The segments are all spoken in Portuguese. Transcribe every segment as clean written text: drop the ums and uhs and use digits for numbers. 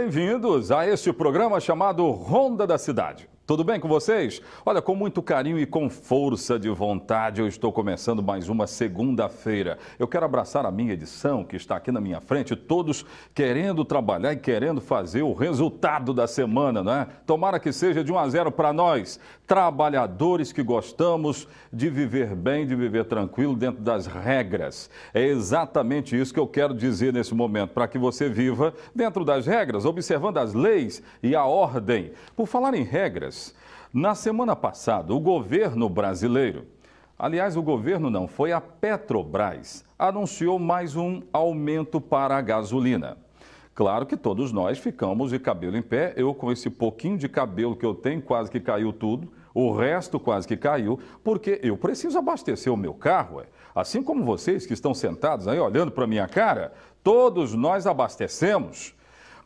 Bem-vindos a este programa chamado Ronda da Cidade. Tudo bem com vocês? Olha, com muito carinho e com força de vontade, eu estou começando mais uma segunda-feira. Eu quero abraçar a minha edição, que está aqui na minha frente, todos querendo trabalhar e querendo fazer o resultado da semana, não é? Tomara que seja de 1-0 para nós, trabalhadores que gostamos de viver bem, de viver tranquilo dentro das regras. É exatamente isso que eu quero dizer nesse momento, para que você viva dentro das regras, observando as leis e a ordem. Por falar em regras, na semana passada, o governo brasileiro, aliás, o governo não, foi a Petrobras, anunciou mais um aumento para a gasolina. Claro que todos nós ficamos de cabelo em pé, eu com esse pouquinho de cabelo que eu tenho, quase que caiu tudo, o resto quase que caiu, porque eu preciso abastecer o meu carro, assim como vocês que estão sentados aí olhando para a minha cara, todos nós abastecemos.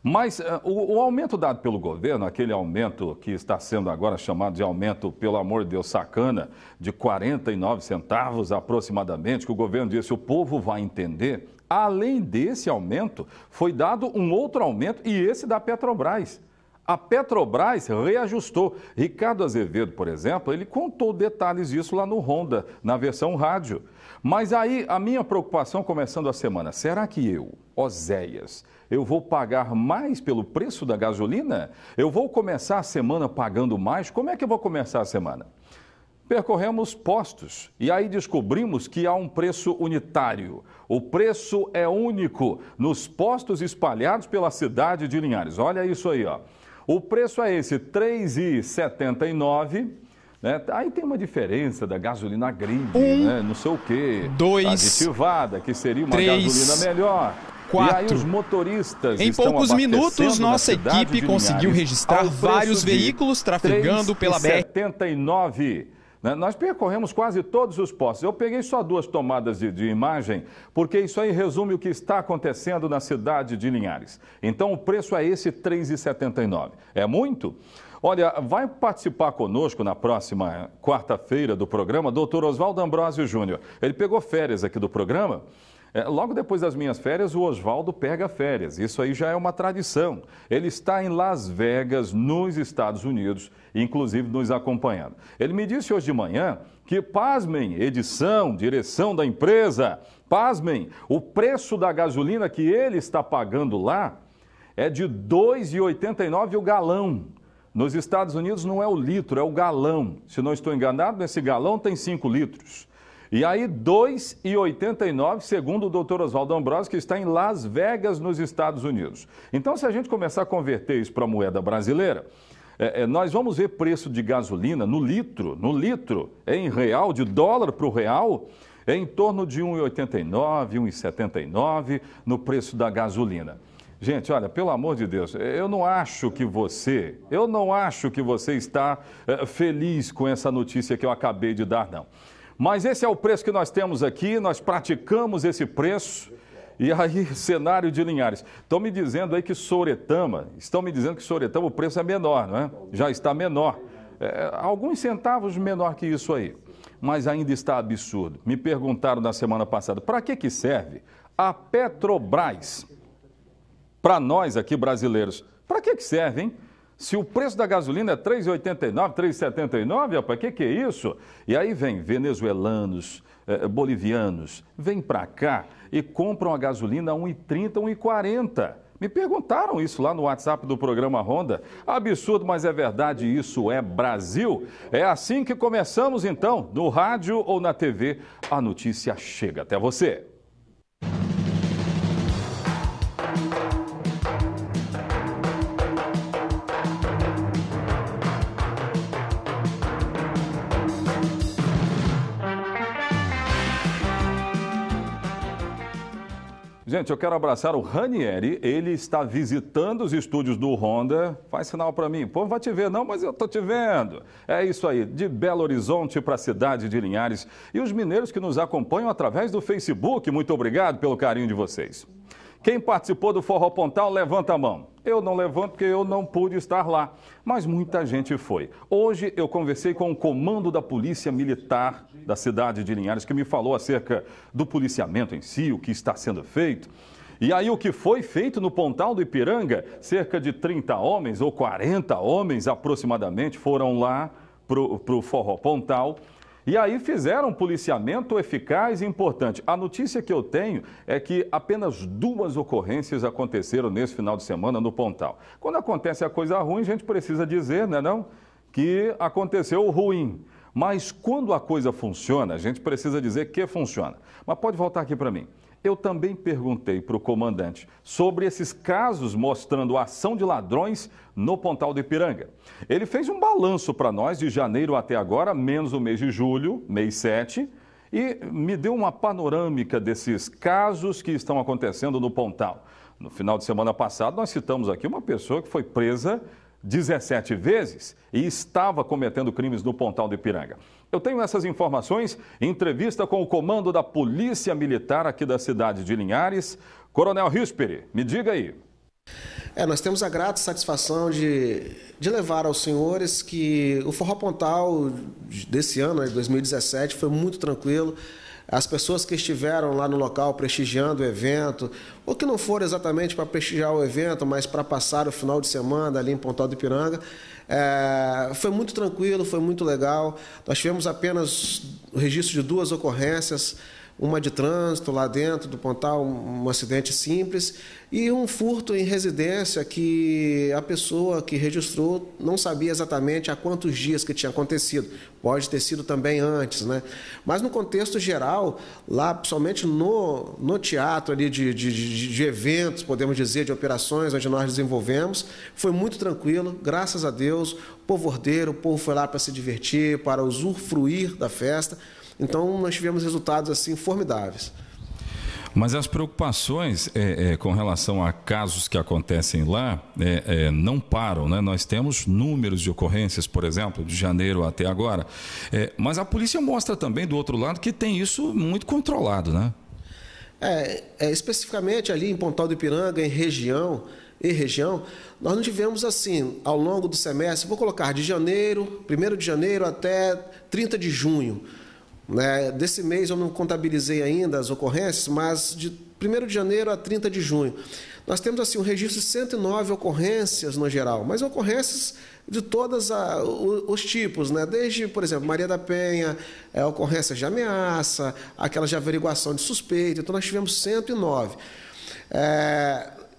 Mas o aumento dado pelo governo, aquele aumento que está sendo agora chamado de aumento, pelo amor de Deus, sacana, de 49 centavos aproximadamente, que o governo disse, o povo vai entender. Além desse aumento, foi dado um outro aumento e esse da Petrobras. A Petrobras reajustou. Ricardo Azevedo, por exemplo, ele contou detalhes disso lá no Ronda, na versão rádio. Mas aí, a minha preocupação começando a semana, será que eu, Oséias, eu vou pagar mais pelo preço da gasolina? Eu vou começar a semana pagando mais? Como é que eu vou começar a semana? Percorremos postos e aí descobrimos que há um preço unitário. O preço é único nos postos espalhados pela cidade de Linhares. Olha isso aí, ó. O preço é esse, R$ 3,79. Né? Aí tem uma diferença da gasolina grid, né? Não sei o quê. 2, aditivada, que seria uma 3, gasolina melhor. 4. E aí os motoristas em poucos minutos, nossa equipe de conseguiu Linhares registrar vários veículos trafegando pela BR. 79. Nós percorremos quase todos os postos. Eu peguei só 2 tomadas de imagem, porque isso aí resume o que está acontecendo na cidade de Linhares. Então, o preço é esse, R$ 3,79. É muito? Olha, vai participar conosco na próxima quarta-feira do programa, doutor Oswaldo Ambrosio Júnior. Ele pegou férias aqui do programa. Logo depois das minhas férias, o Oswaldo pega férias. Isso aí já é uma tradição. Ele está em Las Vegas, nos Estados Unidos, inclusive nos acompanhando. Ele me disse hoje de manhã que, pasmem, edição, direção da empresa, pasmem, o preço da gasolina que ele está pagando lá é de R$ 2,89 o galão. Nos Estados Unidos não é o litro, é o galão. Se não estou enganado, nesse galão tem 5 litros. E aí, R$ 2,89, segundo o doutor Oswaldo Ambrosio, que está em Las Vegas, nos Estados Unidos. Então, se a gente começar a converter isso para a moeda brasileira, nós vamos ver preço de gasolina no litro, em real, de dólar para o real, em torno de R$ 1,89, R$ 1,79 no preço da gasolina. Gente, olha, pelo amor de Deus, eu não acho que você está feliz com essa notícia que eu acabei de dar, não. Mas esse é o preço que nós temos aqui, nós praticamos esse preço. E aí, cenário de Linhares. Estão me dizendo aí que Soretama o preço é menor, não é? Já está menor. Alguns centavos menor que isso aí. Mas ainda está absurdo. Me perguntaram na semana passada, para que serve a Petrobras? Para nós aqui brasileiros, para que serve, hein? Se o preço da gasolina é R$ 3,89, R$ 3,79, rapaz, que é isso? E aí vem venezuelanos, bolivianos, vêm para cá e compram a gasolina a R$ 1,30, R$ 1,40. Me perguntaram isso lá no WhatsApp do programa Ronda. Absurdo, mas é verdade, isso é Brasil. É assim que começamos então, no rádio ou na TV, a notícia chega até você. Gente, eu quero abraçar o Ranieri, ele está visitando os estúdios do Ronda. Faz sinal para mim. Pô, não vai te ver não, mas eu tô te vendo. É isso aí, de Belo Horizonte para a cidade de Linhares. E os mineiros que nos acompanham através do Facebook, muito obrigado pelo carinho de vocês. Quem participou do Forró Pontal, levanta a mão. Eu não levanto porque eu não pude estar lá, mas muita gente foi. Hoje eu conversei com o comando da Polícia Militar da cidade de Linhares, que me falou acerca do policiamento em si, o que está sendo feito. E aí o que foi feito no Pontal do Ipiranga? Cerca de 30 homens ou 40 homens aproximadamente foram lá para o Forró Pontal. E aí fizeram um policiamento eficaz e importante. A notícia que eu tenho é que apenas 2 ocorrências aconteceram nesse final de semana no Pontal. Quando acontece a coisa ruim, a gente precisa dizer, né, não? Que aconteceu o ruim. Mas quando a coisa funciona, a gente precisa dizer que funciona. Mas pode voltar aqui para mim. Eu também perguntei para o comandante sobre esses casos mostrando a ação de ladrões no Pontal do Ipiranga. Ele fez um balanço para nós de janeiro até agora, menos o mês de julho, mês 7, e me deu uma panorâmica desses casos que estão acontecendo no Pontal. No final de semana passado, nós citamos aqui uma pessoa que foi presa 17 vezes e estava cometendo crimes no Pontal do Ipiranga. Eu tenho essas informações em entrevista com o comando da Polícia Militar aqui da cidade de Linhares. Coronel Risperi, me diga aí. Nós temos a grata satisfação de levar aos senhores que o Forró Pontal desse ano, de 2017, foi muito tranquilo. As pessoas que estiveram lá no local prestigiando o evento, ou que não foram exatamente para prestigiar o evento, mas para passar o final de semana ali em Pontal do Ipiranga, foi muito tranquilo, foi muito legal. Nós tivemos apenas o registro de 2 ocorrências, uma de trânsito lá dentro do Pontal, um acidente simples, e um furto em residência que a pessoa que registrou não sabia exatamente há quantos dias que tinha acontecido. Pode ter sido também antes, né? Mas no contexto geral, lá, principalmente no teatro ali de eventos, podemos dizer, de operações onde nós desenvolvemos, foi muito tranquilo, graças a Deus. O povo ordeiro, o povo foi lá para se divertir, para usufruir da festa. Então, nós tivemos resultados assim formidáveis. Mas as preocupações com relação a casos que acontecem lá não param, né? Nós temos números de ocorrências, por exemplo, de janeiro até agora. Mas a polícia mostra também, do outro lado, que tem isso muito controlado, né? Especificamente ali em Pontal do Ipiranga, em região, nós não tivemos assim, ao longo do semestre, vou colocar de janeiro, 1º de janeiro até 30 de junho. Desse mês eu não contabilizei ainda as ocorrências, mas de 1º de janeiro a 30 de junho. Nós temos assim um registro de 109 ocorrências no geral, mas ocorrências de todos os tipos, né? Desde, por exemplo, Maria da Penha, ocorrências de ameaça, aquelas de averiguação de suspeito. Então nós tivemos 109.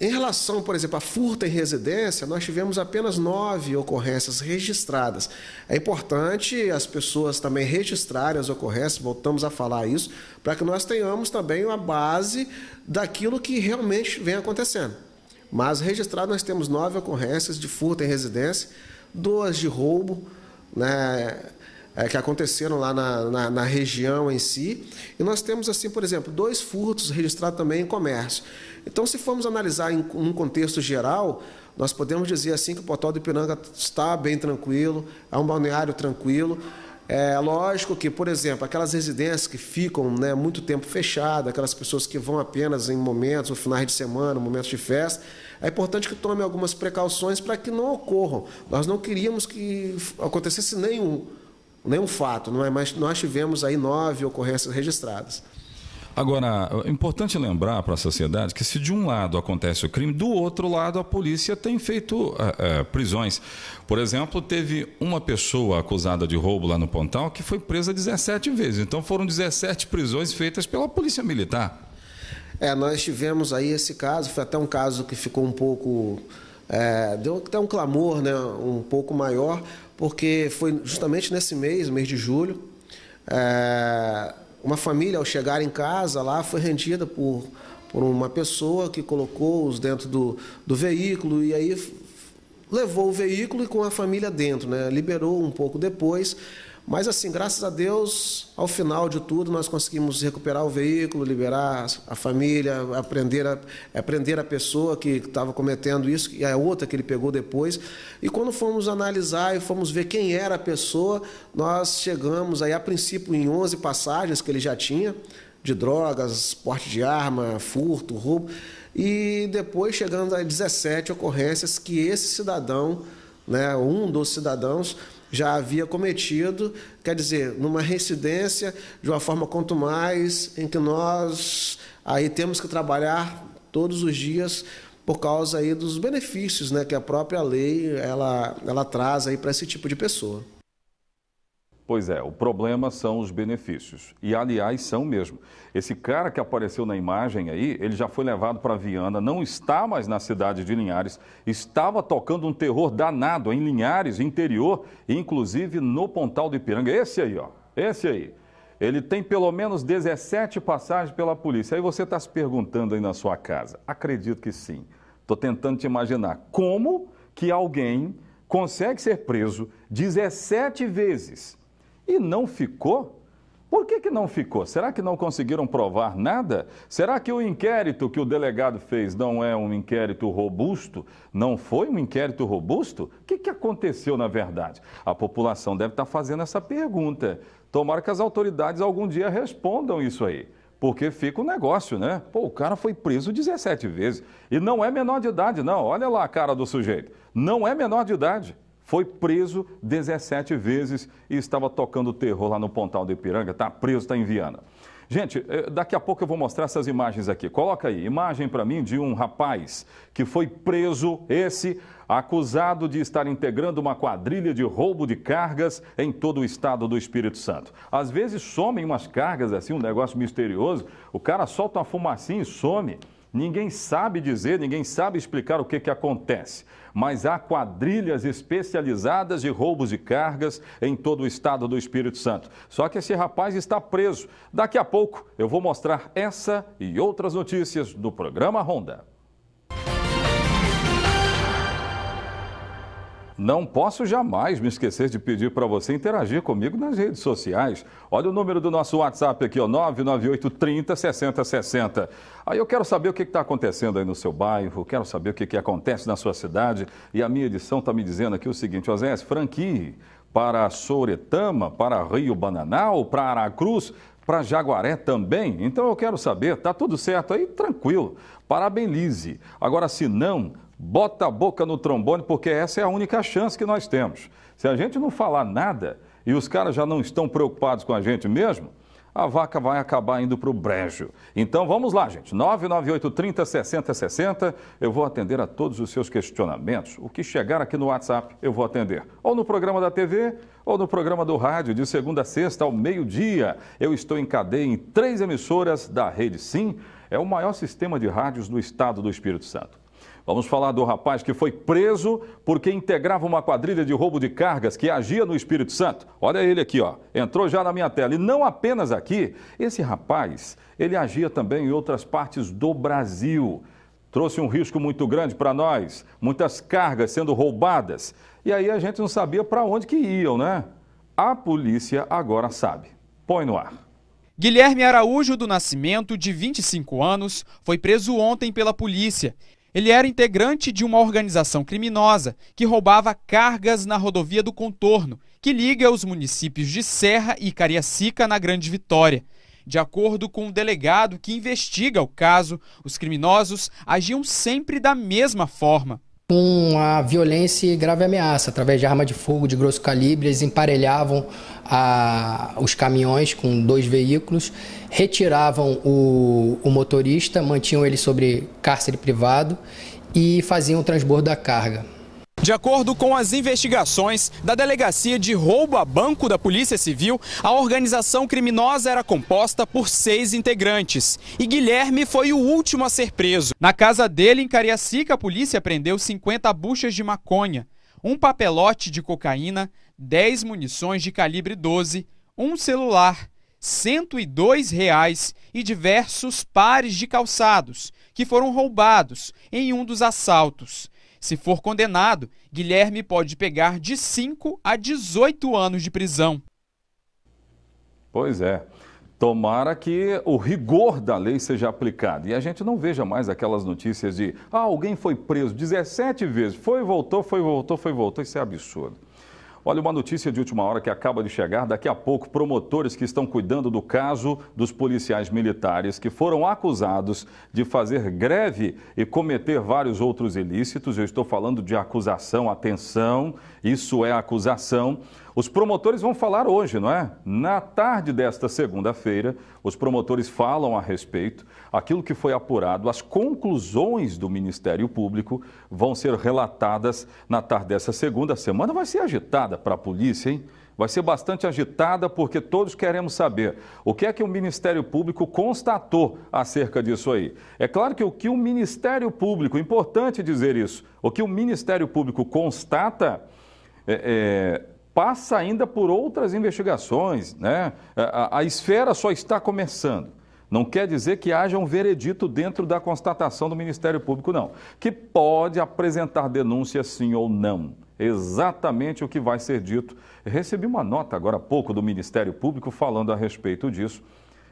Em relação, por exemplo, a furto em residência, nós tivemos apenas 9 ocorrências registradas. É importante as pessoas também registrarem as ocorrências, voltamos a falar isso, para que nós tenhamos também uma base daquilo que realmente vem acontecendo. Mas registrado nós temos 9 ocorrências de furto em residência, 2 de roubo, né, que aconteceram lá na região em si. E nós temos, assim, por exemplo, 2 furtos registrados também em comércio. Então, se formos analisar em um contexto geral, nós podemos dizer assim que o Pontal do Ipiranga está bem tranquilo, é um balneário tranquilo. É lógico que, por exemplo, aquelas residências que ficam, né, muito tempo fechadas, aquelas pessoas que vão apenas em momentos, ou finais de semana, momentos de festa, é importante que tomem algumas precauções para que não ocorram. Nós não queríamos que acontecesse nenhum fato, não é? Mas nós tivemos aí 9 ocorrências registradas. Agora, é importante lembrar para a sociedade que se de um lado acontece o crime, do outro lado a polícia tem feito prisões. Por exemplo, teve uma pessoa acusada de roubo lá no Pontal que foi presa 17 vezes. Então foram 17 prisões feitas pela Polícia Militar. Nós tivemos aí esse caso, foi até um caso que ficou um pouco... deu até um clamor, né, um pouco maior, porque foi justamente nesse mês de julho, uma família, ao chegar em casa lá, foi rendida por uma pessoa que colocou-os dentro do veículo e aí levou o veículo e com a família dentro, né? Liberou um pouco depois, mas assim, graças a Deus, ao final de tudo, nós conseguimos recuperar o veículo, liberar a família, prender a pessoa que estava cometendo isso, e a outra que ele pegou depois. E quando fomos analisar e fomos ver quem era a pessoa, nós chegamos aí, a princípio, em 11 passagens que ele já tinha, de drogas, porte de arma, furto, roubo, e depois chegando a 17 ocorrências que esse cidadão, né, um dos cidadãos, já havia cometido, quer dizer, numa reincidência, de uma forma quanto mais, em que nós aí temos que trabalhar todos os dias por causa aí dos benefícios, né, que a própria lei ela traz aí para esse tipo de pessoa. Pois é, o problema são os benefícios. E, aliás, são mesmo. Esse cara que apareceu na imagem aí, ele já foi levado para Viana, não está mais na cidade de Linhares, estava tocando um terror danado em Linhares, interior, inclusive no Pontal do Ipiranga. Esse aí, ó, esse aí. Ele tem pelo menos 17 passagens pela polícia. Aí você está se perguntando aí na sua casa. Acredito que sim. Estou tentando te imaginar como que alguém consegue ser preso 17 vezes. E não ficou? Por que não ficou? Será que não conseguiram provar nada? Será que o inquérito que o delegado fez não é um inquérito robusto? Não foi um inquérito robusto? O que aconteceu na verdade? A população deve estar fazendo essa pergunta. Tomara que as autoridades algum dia respondam isso aí. Porque fica um negócio, né? Pô, o cara foi preso 17 vezes. E não é menor de idade, não. Olha lá a cara do sujeito. Não é menor de idade. Foi preso 17 vezes e estava tocando terror lá no Pontal do Ipiranga. Está preso, está em Viana. Gente, daqui a pouco eu vou mostrar essas imagens aqui. Coloca aí, imagem para mim de um rapaz que foi preso, acusado de estar integrando uma quadrilha de roubo de cargas em todo o estado do Espírito Santo. Às vezes somem umas cargas assim, um negócio misterioso, o cara solta uma fumacinha e some. Ninguém sabe dizer, ninguém sabe explicar o que acontece. Mas há quadrilhas especializadas de roubos de cargas em todo o estado do Espírito Santo. Só que esse rapaz está preso. Daqui a pouco eu vou mostrar essa e outras notícias do programa Ronda. Não posso jamais me esquecer de pedir para você interagir comigo nas redes sociais. Olha o número do nosso WhatsApp aqui, ó, 998 30 60 60. Aí eu quero saber o que está acontecendo aí no seu bairro, quero saber o que acontece na sua cidade. E a minha edição está me dizendo aqui o seguinte, Osés, franquie para Sooretama, para Rio Bananal, para Aracruz, para Jaguaré também. Então eu quero saber, tá tudo certo aí? Tranquilo. Parabenize. Agora, se não, bota a boca no trombone, porque essa é a única chance que nós temos. Se a gente não falar nada e os caras já não estão preocupados com a gente mesmo, a vaca vai acabar indo para o brejo. Então vamos lá, gente. 998 30 60 60. Eu vou atender a todos os seus questionamentos. O que chegar aqui no WhatsApp, eu vou atender. Ou no programa da TV, ou no programa do rádio, de segunda a sexta ao meio-dia. Eu estou em cadeia em 3 emissoras da Rede Sim. É o maior sistema de rádios do estado do Espírito Santo. Vamos falar do rapaz que foi preso porque integrava uma quadrilha de roubo de cargas que agia no Espírito Santo. Olha ele aqui, ó. Entrou já na minha tela. E não apenas aqui. Esse rapaz, ele agia também em outras partes do Brasil. Trouxe um risco muito grande para nós. Muitas cargas sendo roubadas. E aí a gente não sabia para onde que iam, né? A polícia agora sabe. Põe no ar. Guilherme Araújo do Nascimento, de 25 anos, foi preso ontem pela polícia. Ele era integrante de uma organização criminosa que roubava cargas na rodovia do Contorno, que liga os municípios de Serra e Cariacica na Grande Vitória. De acordo com o delegado que investiga o caso, os criminosos agiam sempre da mesma forma. Com a violência e grave ameaça, através de arma de fogo de grosso calibre, eles emparelhavam os caminhões com 2 veículos, retiravam o motorista, mantinham ele sobre cárcere privado e faziam o transbordo da carga. De acordo com as investigações da Delegacia de Roubo a Banco da Polícia Civil, a organização criminosa era composta por 6 integrantes e Guilherme foi o último a ser preso. Na casa dele, em Cariacica, a polícia prendeu 50 buchas de maconha, um papelote de cocaína, 10 munições de calibre 12, um celular, R$102 e diversos pares de calçados que foram roubados em um dos assaltos. Se for condenado, Guilherme pode pegar de 5 a 18 anos de prisão. Pois é. Tomara que o rigor da lei seja aplicado. E a gente não veja mais aquelas notícias de alguém foi preso 17 vezes, foi, voltou. Isso é absurdo. Olha, uma notícia de última hora que acaba de chegar. Daqui a pouco, promotores que estão cuidando do caso dos policiais militares que foram acusados de fazer greve e cometer vários outros ilícitos. Eu estou falando de acusação, atenção, isso é acusação. Os promotores vão falar hoje, não é? Na tarde desta segunda-feira, os promotores falam a respeito. Aquilo que foi apurado, as conclusões do Ministério Público vão ser relatadas na tarde dessa segunda. A semana vai ser agitada para a polícia, hein? Vai ser bastante agitada porque todos queremos saber o que é que o Ministério Público constatou acerca disso aí. É claro que o que o Ministério Público, importante dizer isso, o que o Ministério Público constata passa ainda por outras investigações, né? A esfera só está começando. Não quer dizer que haja um veredito dentro da constatação do Ministério Público, não. Que pode apresentar denúncia sim ou não. Exatamente o que vai ser dito. Recebi uma nota agora há pouco do Ministério Público falando a respeito disso.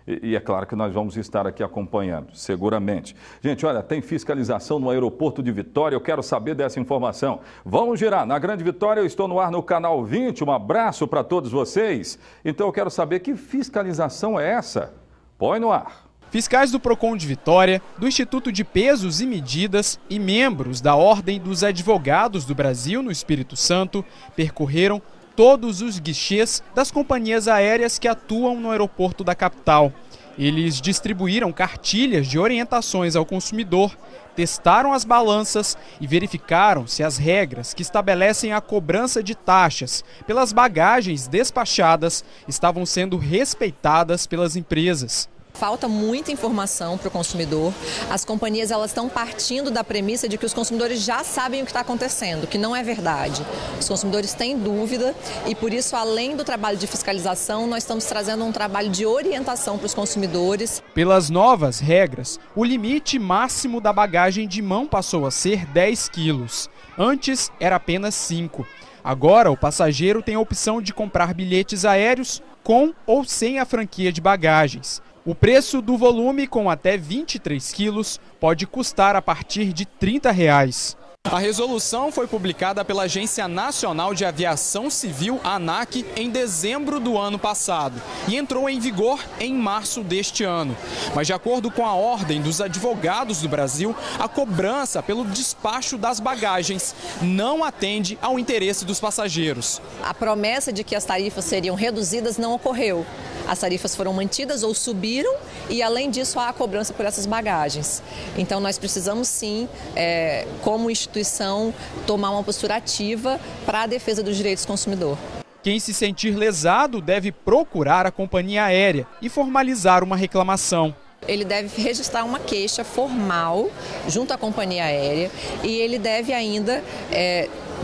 E é claro que nós vamos estar aqui acompanhando, seguramente. Gente, olha, tem fiscalização no aeroporto de Vitória, eu quero saber dessa informação. Vamos girar, na Grande Vitória eu estou no ar no Canal 20, um abraço para todos vocês. Então eu quero saber que fiscalização é essa? Põe no ar. Fiscais do Procon de Vitória, do Instituto de Pesos e Medidas e membros da Ordem dos Advogados do Brasil no Espírito Santo percorreram todos os guichês das companhias aéreas que atuam no aeroporto da capital. Eles distribuíram cartilhas de orientações ao consumidor, testaram as balanças e verificaram se as regras que estabelecem a cobrança de taxas pelas bagagens despachadas estavam sendo respeitadas pelas empresas. Falta muita informação para o consumidor. As companhias elas estão partindo da premissa de que os consumidores já sabem o que está acontecendo, que não é verdade. Os consumidores têm dúvida e por isso, além do trabalho de fiscalização, nós estamos trazendo um trabalho de orientação para os consumidores. Pelas novas regras, o limite máximo da bagagem de mão passou a ser 10 quilos. Antes era apenas 5. Agora o passageiro tem a opção de comprar bilhetes aéreos com ou sem a franquia de bagagens. O preço do volume com até 23 quilos pode custar a partir de R$ 30. A resolução foi publicada pela Agência Nacional de Aviação Civil, ANAC, em dezembro do ano passado e entrou em vigor em março deste ano. Mas de acordo com a Ordem dos Advogados do Brasil, a cobrança pelo despacho das bagagens não atende ao interesse dos passageiros. A promessa de que as tarifas seriam reduzidas não ocorreu. As tarifas foram mantidas ou subiram e, além disso, há a cobrança por essas bagagens. Então, nós precisamos, sim, como instituição, tomar uma postura ativa para a defesa dos direitos do consumidor. Quem se sentir lesado deve procurar a companhia aérea e formalizar uma reclamação. Ele deve registrar uma queixa formal junto à companhia aérea e ele deve ainda,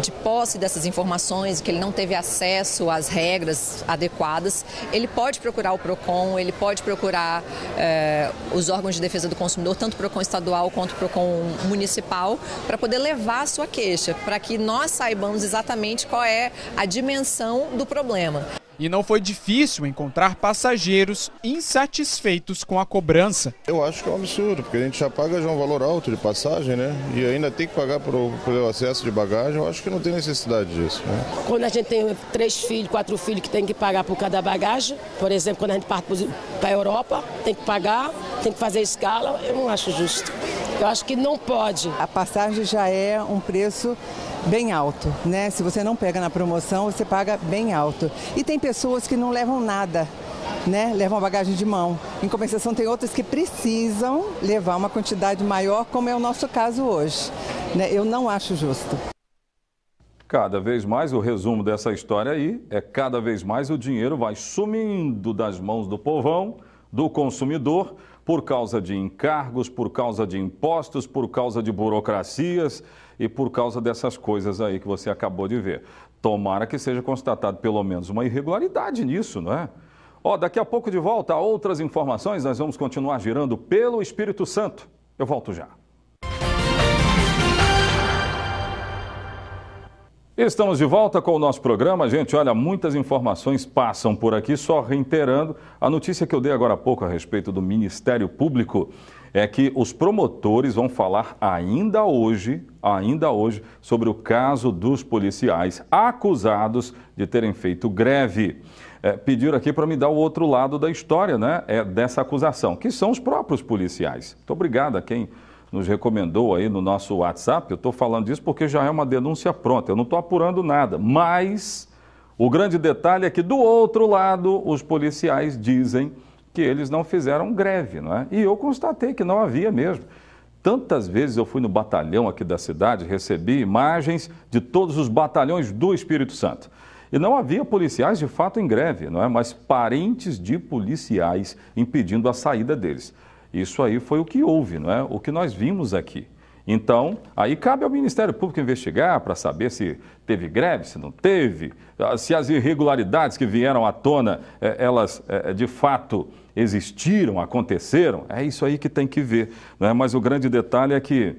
de posse dessas informações, que ele não teve acesso às regras adequadas, ele pode procurar o PROCON, ele pode procurar os órgãos de defesa do consumidor, tanto o PROCON estadual quanto o PROCON municipal, para poder levar a sua queixa, para que nós saibamos exatamente qual é a dimensão do problema. E não foi difícil encontrar passageiros insatisfeitos com a cobrança. Eu acho que é um absurdo, porque a gente já paga já um valor alto de passagem, né? E ainda tem que pagar pelo acesso de bagagem, eu acho que não tem necessidade disso, né? Quando a gente tem 3 filhos, 4 filhos que tem que pagar por cada bagagem, por exemplo, quando a gente parte para a Europa, tem que pagar, tem que fazer escala, eu não acho justo. Eu acho que não pode. A passagem já é um preço bem alto, né? Se você não pega na promoção, você paga bem alto. E tem pessoas que não levam nada, né? Levam a bagagem de mão. Em compensação, tem outras que precisam levar uma quantidade maior, como é o nosso caso hoje, né? Eu não acho justo. Cada vez mais, o resumo dessa história aí é cada vez mais o dinheiro vai sumindo das mãos do povão, do consumidor, por causa de encargos, por causa de impostos, por causa de burocracias e por causa dessas coisas aí que você acabou de ver. Tomara que seja constatado pelo menos uma irregularidade nisso, não é? Daqui a pouco de volta a outras informações, nós vamos continuar girando pelo Espírito Santo. Eu volto já. Estamos de volta com o nosso programa. Gente, olha, muitas informações passam por aqui, só reiterando a notícia que eu dei agora há pouco a respeito do Ministério Público. é que os promotores vão falar ainda hoje, sobre o caso dos policiais acusados de terem feito greve. Pediram aqui para me dar o outro lado da história, né? Dessa acusação, que são os próprios policiais. Muito obrigado a quem nos recomendou aí no nosso WhatsApp. Eu estou falando disso porque já é uma denúncia pronta, eu não estou apurando nada, mas o grande detalhe é que do outro lado os policiais dizem que eles não fizeram greve, não é? E eu constatei que não havia mesmo. Tantas vezes eu fui no batalhão aqui da cidade, recebi imagens de todos os batalhões do Espírito Santo. E não havia policiais de fato em greve, não é? Mas parentes de policiais impedindo a saída deles. Isso aí foi o que houve, não é? O que nós vimos aqui. Então, aí cabe ao Ministério Público investigar para saber se teve greve, se não teve, se as irregularidades que vieram à tona, elas de fato existiram, aconteceram. É isso aí que tem que ver, não é? Mas o grande detalhe é que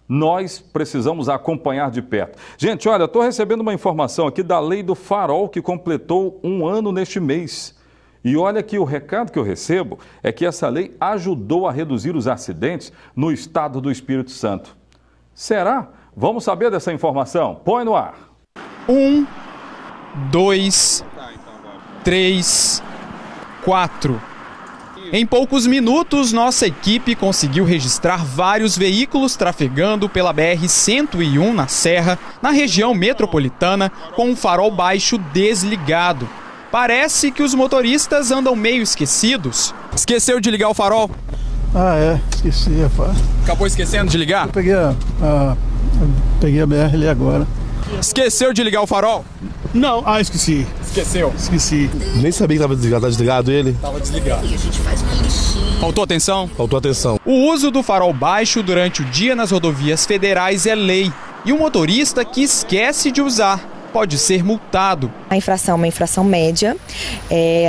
nós precisamos acompanhar de perto. Gente, olha, estou recebendo uma informação aqui da Lei do Farol, que completou 1 ano neste mês. E olha que o recado que eu recebo é que essa lei ajudou a reduzir os acidentes no estado do Espírito Santo. Será? Vamos saber dessa informação. Põe no ar. 1, 2, 3, 4. Em poucos minutos, nossa equipe conseguiu registrar vários veículos trafegando pela BR-101 na Serra, na região metropolitana, com um farol baixo desligado. Parece que os motoristas andam meio esquecidos. Esqueceu de ligar o farol? Esqueci, rapaz. Acabou esquecendo de ligar? Eu peguei a BR ali agora. Esqueceu de ligar o farol? Não, esqueci. Esqueceu? Esqueci. Nem sabia que estava desligado ele. Estava desligado. E a gente faz uma lixinha. Faltou atenção? Faltou atenção. O uso do farol baixo durante o dia nas rodovias federais é lei. E o motorista que esquece de usar pode ser multado. A infração é uma infração média,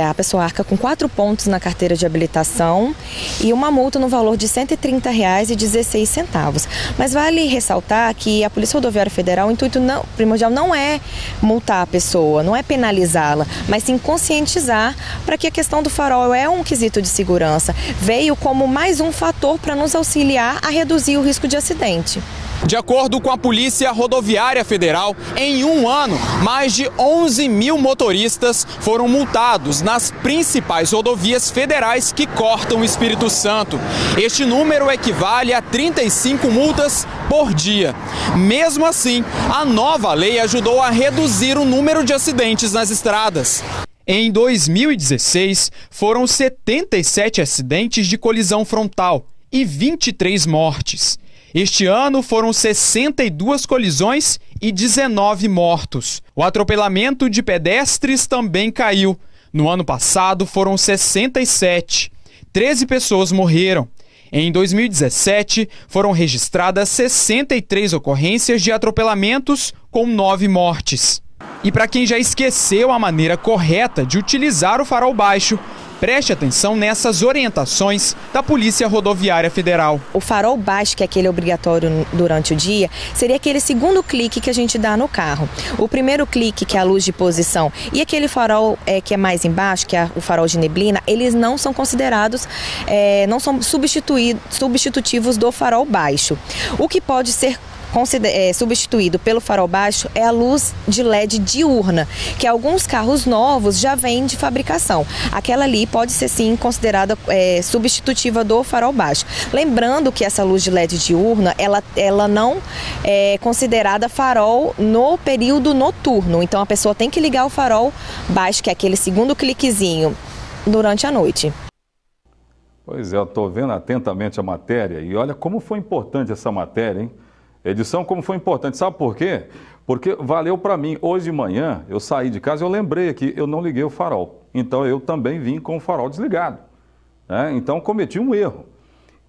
a pessoa arca com 4 pontos na carteira de habilitação e uma multa no valor de R$ 130,16. Mas vale ressaltar que a Polícia Rodoviária Federal, o intuito primordial não é multar a pessoa, não é penalizá-la, mas sim conscientizar para que a questão do farol é um quesito de segurança. Veio como mais um fator para nos auxiliar a reduzir o risco de acidente. De acordo com a Polícia Rodoviária Federal, em 1 ano, mais de 11 mil motoristas foram multados nas principais rodovias federais que cortam o Espírito Santo. Este número equivale a 35 multas por dia. Mesmo assim, a nova lei ajudou a reduzir o número de acidentes nas estradas. Em 2016, foram 77 acidentes de colisão frontal e 23 mortes. Este ano foram 62 colisões e 19 mortos. O atropelamento de pedestres também caiu. No ano passado foram 67. 13 pessoas morreram. Em 2017, foram registradas 63 ocorrências de atropelamentos com 9 mortes. E para quem já esqueceu a maneira correta de utilizar o farol baixo, preste atenção nessas orientações da Polícia Rodoviária Federal. O farol baixo, que é aquele obrigatório durante o dia, seria aquele segundo clique que a gente dá no carro. O primeiro clique, que é a luz de posição, e aquele farol que é mais embaixo, que é o farol de neblina, eles não são considerados, não são substitutivos do farol baixo. O que pode ser substituído pelo farol baixo é a luz de LED diurna, que alguns carros novos já vêm de fabricação. Aquela ali pode ser sim considerada substitutiva do farol baixo. Lembrando que essa luz de LED diurna, ela não é considerada farol no período noturno. Então a pessoa tem que ligar o farol baixo, que é aquele segundo cliquezinho, durante a noite. Pois é, eu estou vendo atentamente a matéria e olha como foi importante essa matéria, hein? Edição, como foi importante. Sabe por quê? Porque valeu para mim. Hoje de manhã, eu saí de casa e eu lembrei aqui, eu não liguei o farol. Então, eu também vim com o farol desligado. Então, cometi um erro.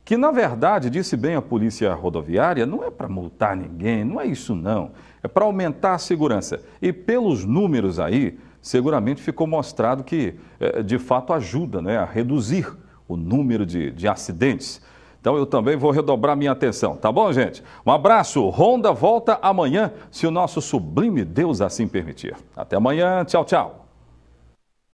Que, na verdade, disse bem a Polícia Rodoviária, não é para multar ninguém, não é isso não. É para aumentar a segurança. E pelos números aí, seguramente ficou mostrado que, de fato, ajuda, né, a reduzir o número de acidentes. Então eu também vou redobrar minha atenção, tá bom, gente? Um abraço, Ronda volta amanhã, se o nosso sublime Deus assim permitir. Até amanhã, tchau, tchau.